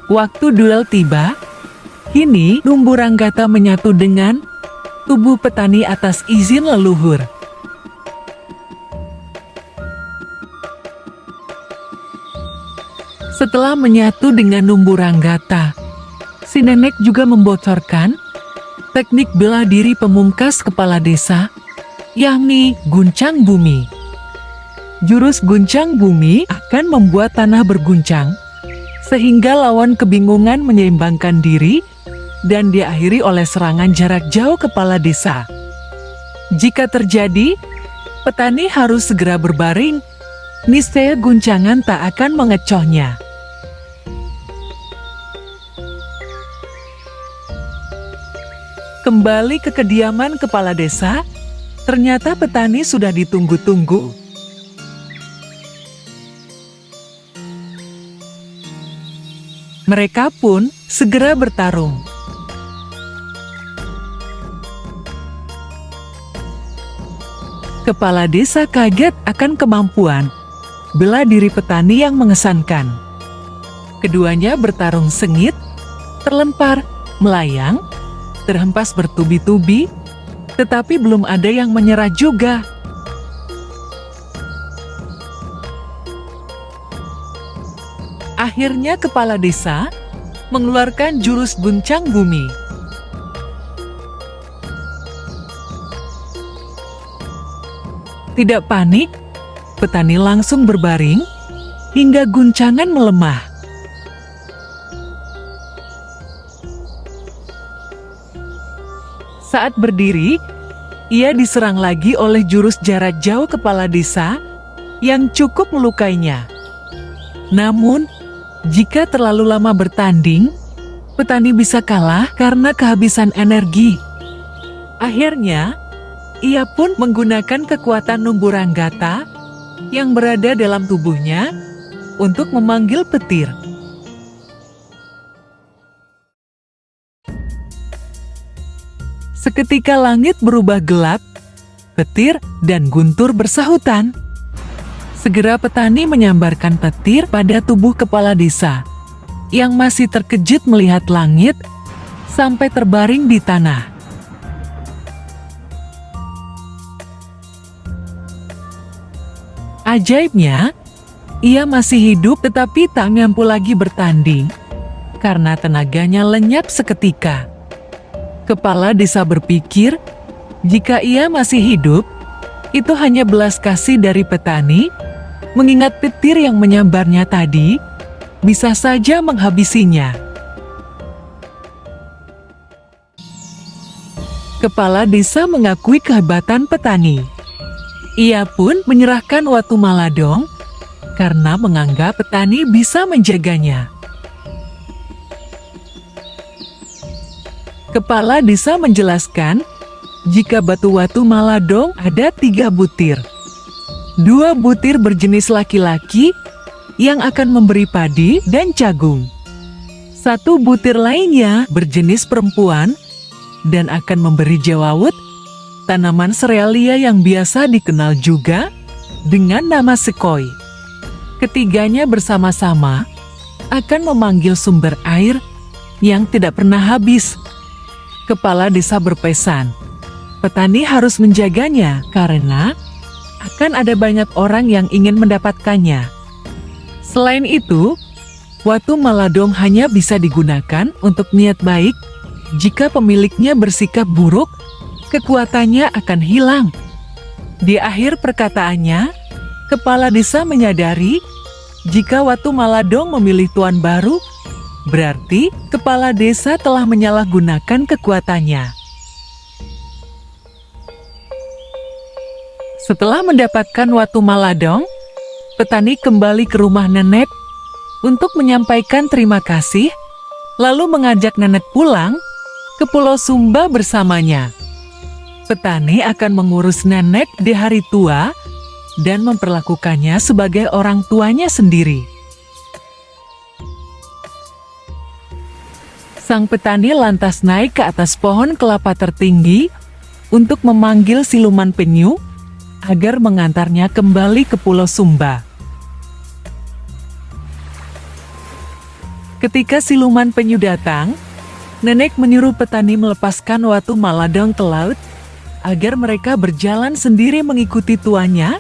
Waktu duel tiba, kini Numburanggata menyatu dengan tubuh petani atas izin leluhur. Setelah menyatu dengan Numburanggata, si nenek juga membocorkan teknik bela diri pemungkas kepala desa, yakni guncang bumi. Jurus guncang bumi akan membuat tanah berguncang, sehingga lawan kebingungan menyeimbangkan diri dan diakhiri oleh serangan jarak jauh kepala desa. Jika terjadi, petani harus segera berbaring, niscaya guncangan tak akan mengecohnya. Kembali ke kediaman kepala desa, ternyata petani sudah ditunggu-tunggu. Mereka pun segera bertarung. Kepala desa kaget akan kemampuan bela diri petani yang mengesankan. Keduanya bertarung sengit, terlempar, melayang, terhempas bertubi-tubi, tetapi belum ada yang menyerah juga. Akhirnya kepala desa mengeluarkan jurus guncang bumi. Tidak panik, petani langsung berbaring hingga guncangan melemah. Saat berdiri, ia diserang lagi oleh jurus jarak jauh kepala desa yang cukup melukainya. Namun, jika terlalu lama bertanding, petani bisa kalah karena kehabisan energi. Akhirnya, ia pun menggunakan kekuatan Numburanggata yang berada dalam tubuhnya untuk memanggil petir. Seketika langit berubah gelap, petir dan guntur bersahutan. Segera petani menyambarkan petir pada tubuh kepala desa, yang masih terkejut melihat langit sampai terbaring di tanah. Ajaibnya, ia masih hidup tetapi tak mampu lagi bertanding, karena tenaganya lenyap seketika. Kepala desa berpikir, jika ia masih hidup, itu hanya belas kasih dari petani, mengingat petir yang menyambarnya tadi, bisa saja menghabisinya. Kepala desa mengakui kehebatan petani. Ia pun menyerahkan Watu Maladong, karena menganggap petani bisa menjaganya. Kepala desa menjelaskan, jika batu Watu Maladong ada 3 butir. 2 butir berjenis laki-laki yang akan memberi padi dan jagung. 1 butir lainnya berjenis perempuan dan akan memberi jawawut, tanaman serealia yang biasa dikenal juga dengan nama sekoi. Ketiganya bersama-sama akan memanggil sumber air yang tidak pernah habis. Kepala desa berpesan, petani harus menjaganya karena akan ada banyak orang yang ingin mendapatkannya. Selain itu, Watu Maladong hanya bisa digunakan untuk niat baik. Jika pemiliknya bersikap buruk, kekuatannya akan hilang. Di akhir perkataannya, kepala desa menyadari jika Watu Maladong memilih tuan baru, berarti kepala desa telah menyalahgunakan kekuatannya. Setelah mendapatkan Watu Maladong, petani kembali ke rumah nenek untuk menyampaikan terima kasih, lalu mengajak nenek pulang ke Pulau Sumba bersamanya. Petani akan mengurus nenek di hari tua dan memperlakukannya sebagai orang tuanya sendiri. Sang petani lantas naik ke atas pohon kelapa tertinggi untuk memanggil siluman penyu agar mengantarnya kembali ke Pulau Sumba. Ketika siluman penyu datang, nenek menyuruh petani melepaskan Watu Maladong ke laut agar mereka berjalan sendiri mengikuti tuannya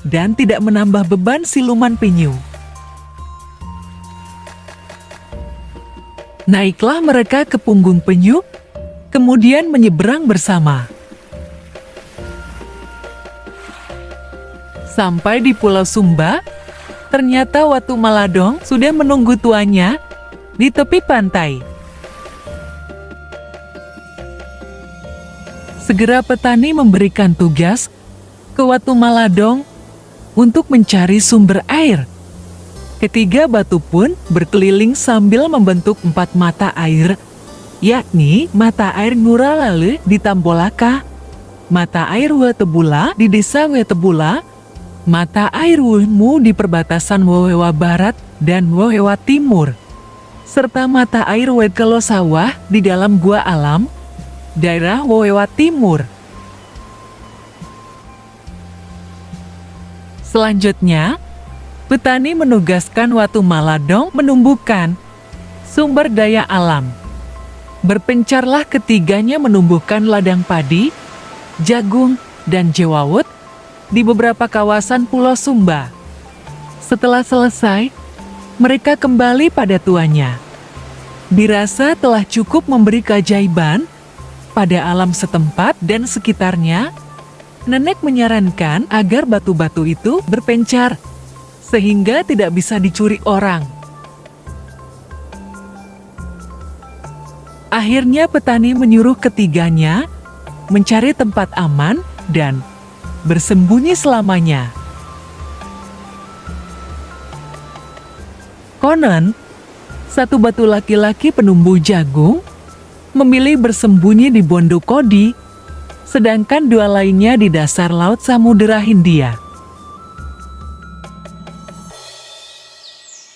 dan tidak menambah beban siluman penyu. Naiklah mereka ke punggung penyu, kemudian menyeberang bersama. Sampai di Pulau Sumba, ternyata Watu Maladong sudah menunggu tuannya di tepi pantai. Segera petani memberikan tugas ke Watu Maladong untuk mencari sumber air. Ketiga batu pun berkeliling sambil membentuk 4 mata air, yakni mata air Nguralalu di Tambolaka, mata air Wetebula di desa Wetebula, mata air Wuhmu di perbatasan Wowewa Barat dan Wowewa Timur, serta mata air Wekelo Sawah di dalam Gua Alam, daerah Wowewa Timur. Selanjutnya, petani menugaskan Watu Maladong menumbuhkan sumber daya alam. Berpencarlah ketiganya menumbuhkan ladang padi, jagung, dan jewawut di beberapa kawasan Pulau Sumba. Setelah selesai, mereka kembali pada tuannya. Dirasa telah cukup memberi keajaiban pada alam setempat dan sekitarnya, nenek menyarankan agar batu-batu itu berpencar sehingga tidak bisa dicuri orang. Akhirnya petani menyuruh ketiganya mencari tempat aman dan bersembunyi selamanya. Konon, satu batu laki-laki penumbuh jagung memilih bersembunyi di Bondo Kodi, sedangkan 2 lainnya di dasar Laut Samudera Hindia.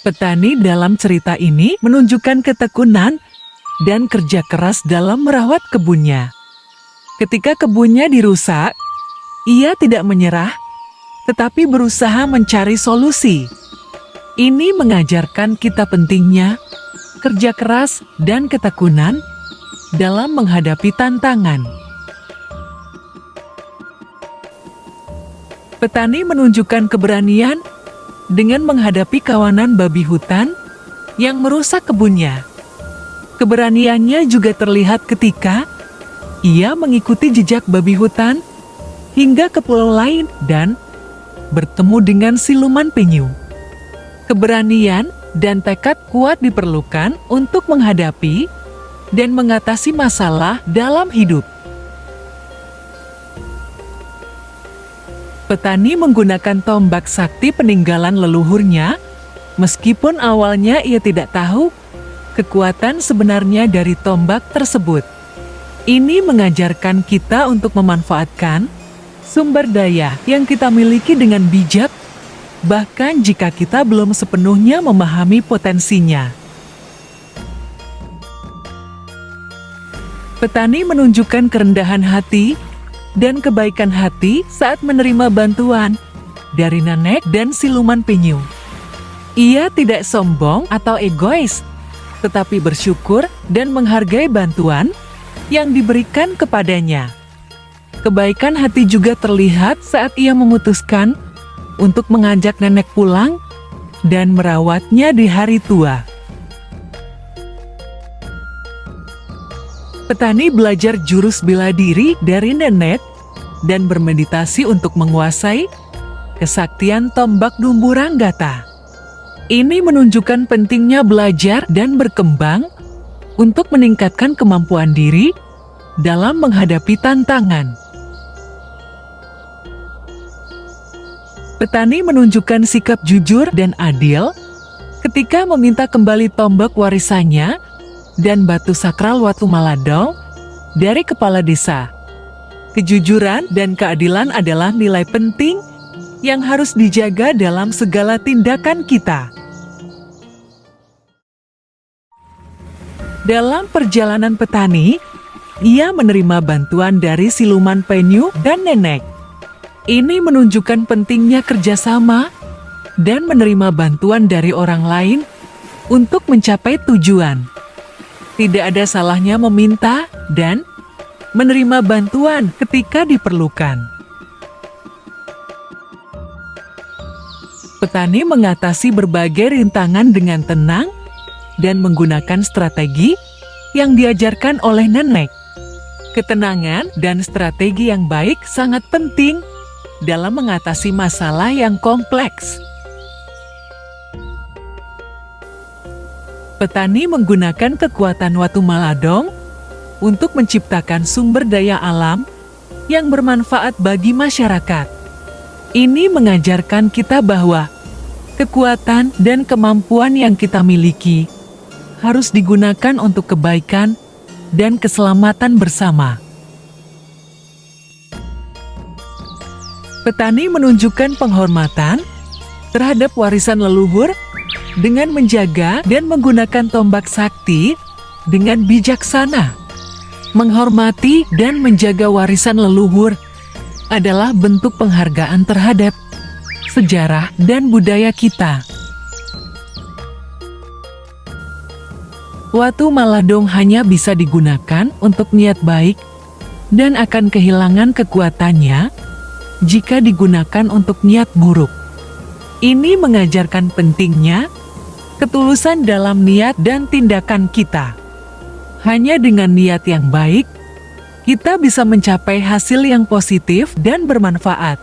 Petani dalam cerita ini menunjukkan ketekunan dan kerja keras dalam merawat kebunnya. Ketika kebunnya dirusak, ia tidak menyerah, tetapi berusaha mencari solusi. Ini mengajarkan kita pentingnya kerja keras dan ketekunan dalam menghadapi tantangan. Petani menunjukkan keberanian dengan menghadapi kawanan babi hutan yang merusak kebunnya. Keberaniannya juga terlihat ketika ia mengikuti jejak babi hutan hingga ke pulau lain dan bertemu dengan siluman penyu. Keberanian dan tekad kuat diperlukan untuk menghadapi dan mengatasi masalah dalam hidup. Petani menggunakan tombak sakti peninggalan leluhurnya, meskipun awalnya ia tidak tahu kekuatan sebenarnya dari tombak tersebut. Ini mengajarkan kita untuk memanfaatkan sumber daya yang kita miliki dengan bijak, bahkan jika kita belum sepenuhnya memahami potensinya. Petani menunjukkan kerendahan hati dan kebaikan hati saat menerima bantuan dari nenek dan siluman penyu. Ia tidak sombong atau egois, tetapi bersyukur dan menghargai bantuan yang diberikan kepadanya. Kebaikan hati juga terlihat saat ia memutuskan untuk mengajak nenek pulang dan merawatnya di hari tua. Petani belajar jurus bela diri dari nenek dan bermeditasi untuk menguasai kesaktian tombak Dumburanggata. Ini menunjukkan pentingnya belajar dan berkembang untuk meningkatkan kemampuan diri dalam menghadapi tantangan. Petani menunjukkan sikap jujur dan adil ketika meminta kembali tombak warisannya dan batu sakral Watu Maladong dari kepala desa. Kejujuran dan keadilan adalah nilai penting yang harus dijaga dalam segala tindakan kita. Dalam perjalanan petani, ia menerima bantuan dari siluman penyu dan nenek. Ini menunjukkan pentingnya kerjasama dan menerima bantuan dari orang lain untuk mencapai tujuan. Tidak ada salahnya meminta dan menerima bantuan ketika diperlukan. Petani mengatasi berbagai rintangan dengan tenang dan menggunakan strategi yang diajarkan oleh nenek. Ketenangan dan strategi yang baik sangat penting dalam mengatasi masalah yang kompleks. Petani menggunakan kekuatan Watu Maladong untuk menciptakan sumber daya alam yang bermanfaat bagi masyarakat. Ini mengajarkan kita bahwa kekuatan dan kemampuan yang kita miliki harus digunakan untuk kebaikan dan keselamatan bersama. Petani menunjukkan penghormatan terhadap warisan leluhur dengan menjaga dan menggunakan tombak sakti dengan bijaksana. Menghormati dan menjaga warisan leluhur adalah bentuk penghargaan terhadap sejarah dan budaya kita. Watu Maladong hanya bisa digunakan untuk niat baik dan akan kehilangan kekuatannya jika digunakan untuk niat buruk. Ini mengajarkan pentingnya ketulusan dalam niat dan tindakan kita. Hanya dengan niat yang baik, kita bisa mencapai hasil yang positif dan bermanfaat.